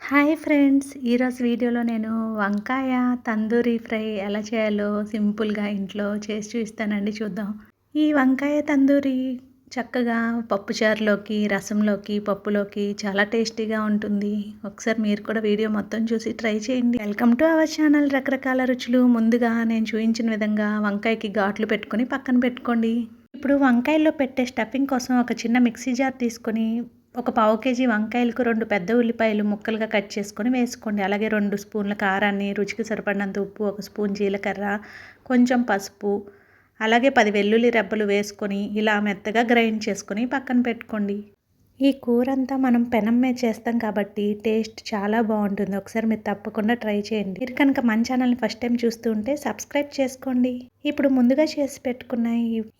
Hi friends! ఈరోజు వీడియోలో నేను వంకాయ తందూరి ఫ్రై ఎలా చేయాలో సింపుల్‌గా ఇంట్లో చేసి చూపిస్తానండి, చూద్దాం. ఈ వంకాయ తందూరి చక్కగా పప్పుచారులోకి, రసంలోకి, పప్పులోకి చాలా టేస్టీగా ఉంటుంది. ఒకసారి మీరు కూడా వీడియో మొత్తం చూసి ట్రై చేయండి. వెల్కమ్ టు అవర్ ఛానల్ రకరకాల రుచులు. ముందుగా నేను చూపించిన విధంగా వంకాయకి ఘాట్లు పెట్టుకొని పక్కన పెట్టుకోండి. ఇప్పుడు వంకాయల్లో పెట్టే స్టఫింగ్ కోసం ఒక చిన్న మిక్సీ జార్ తీసుకొని ఒక పావు కేజీ వంకాయలకు 2 పెద్ద ఉల్లిపాయలు ముక్కలుగా కట్ చేసుకొని వేసుకోండి. అలాగే 2 స్పూన్ల కారాన్ని, రుచికి సరిపడినంత ఉప్పు, 1 స్పూన్ జీలకర్ర, కొంచెం పసుపు, అలాగే 10 వెల్లుల్లి రెబ్బలు వేసుకొని ఇలా మెత్తగా గ్రైండ్ చేసుకొని పక్కన పెట్టుకోండి. ఈ కూరంతా మనం పెనం మీద చేస్తాం కాబట్టి టేస్ట్ చాలా బాగుంటుంది. ఒకసారి మీరు తప్పకుండా ట్రై చేయండి. మీరు కనుక మన ఛానల్ని ఫస్ట్ టైం చూస్తూ ఉంటే సబ్స్క్రైబ్ చేసుకోండి. ఇప్పుడు ముందుగా చేసి పెట్టుకున్న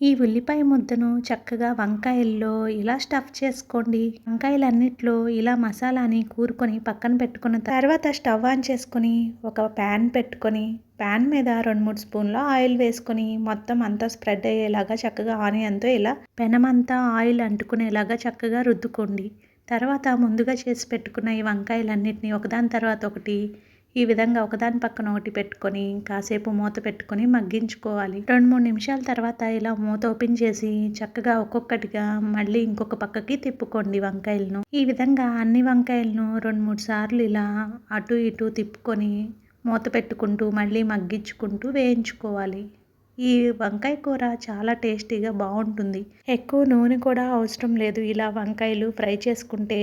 ఈ ఉల్లిపాయ ముద్దను చక్కగా వంకాయల్లో ఇలా స్టఫ్ చేసుకోండి. వంకాయలన్నిట్లో ఇలా మసాలాని కూరుకొని పక్కన పెట్టుకున్న తర్వాత స్టవ్ ఆన్ చేసుకొని ఒక ప్యాన్ పెట్టుకొని ప్యాన్ మీద 2-3 స్పూన్ల ఆయిల్ వేసుకొని మొత్తం అంతా స్ప్రెడ్ అయ్యేలాగా చక్కగా ఆనియన్తో ఇలా పెనమంతా ఆయిల్ అంటుకునేలాగా చక్కగా రుద్దుకోండి. తర్వాత ముందుగా చేసి పెట్టుకున్న ఈ వంకాయలన్నిటిని ఒకదాని తర్వాత ఒకటి ఈ విధంగా ఒకదాని పక్కన ఒకటి పెట్టుకొని కాసేపు మూత పెట్టుకొని మగ్గించుకోవాలి. 2-3 నిమిషాల తర్వాత ఇలా మూత ఓపెన్ చేసి చక్కగా ఒక్కొక్కటిగా మళ్ళీ ఇంకొక పక్కకి తిప్పుకోండి వంకాయలను. ఈ విధంగా అన్ని వంకాయలను 2-3 సార్లు ఇలా అటు ఇటు తిప్పుకొని మూత పెట్టుకుంటూ మళ్ళీ మగ్గించుకుంటూ వేయించుకోవాలి. ఈ వంకాయ కూర చాలా టేస్టీగా బాగుంటుంది. ఎక్కువ నూనె కూడా అవసరం లేదు. ఇలా వంకాయలు ఫ్రై చేసుకుంటే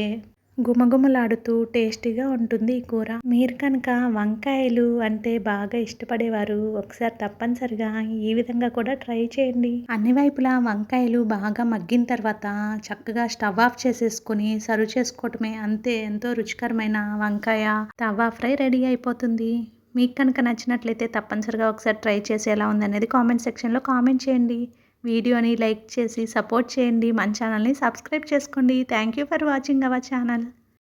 గుమగుమలాడుతూ టేస్టీగా ఉంటుంది ఈ కూర. మీరు కనుక వంకాయలు అంటే బాగా ఇష్టపడేవారు ఒకసారి తప్పనిసరిగా ఈ విధంగా కూడా ట్రై చేయండి. అన్ని వైపులా వంకాయలు బాగా మగ్గిన తర్వాత చక్కగా స్టవ్ ఆఫ్ చేసేసుకొని సర్వ్ చేసుకోవటమే. అంతే, ఎంతో రుచికరమైన వంకాయ తవా ఫ్రై రెడీ అయిపోతుంది. మీకు కనుక నచ్చినట్లయితే తప్పనిసరిగా ఒకసారి ట్రై చేసి ఎలా ఉందనేది కామెంట్ సెక్షన్లో కామెంట్ చేయండి. వీడియోని లైక్ చేసి సపోర్ట్ చేయండి. మన ఛానల్ని సబ్స్క్రైబ్ చేసుకోండి. Thank you for watching our channel.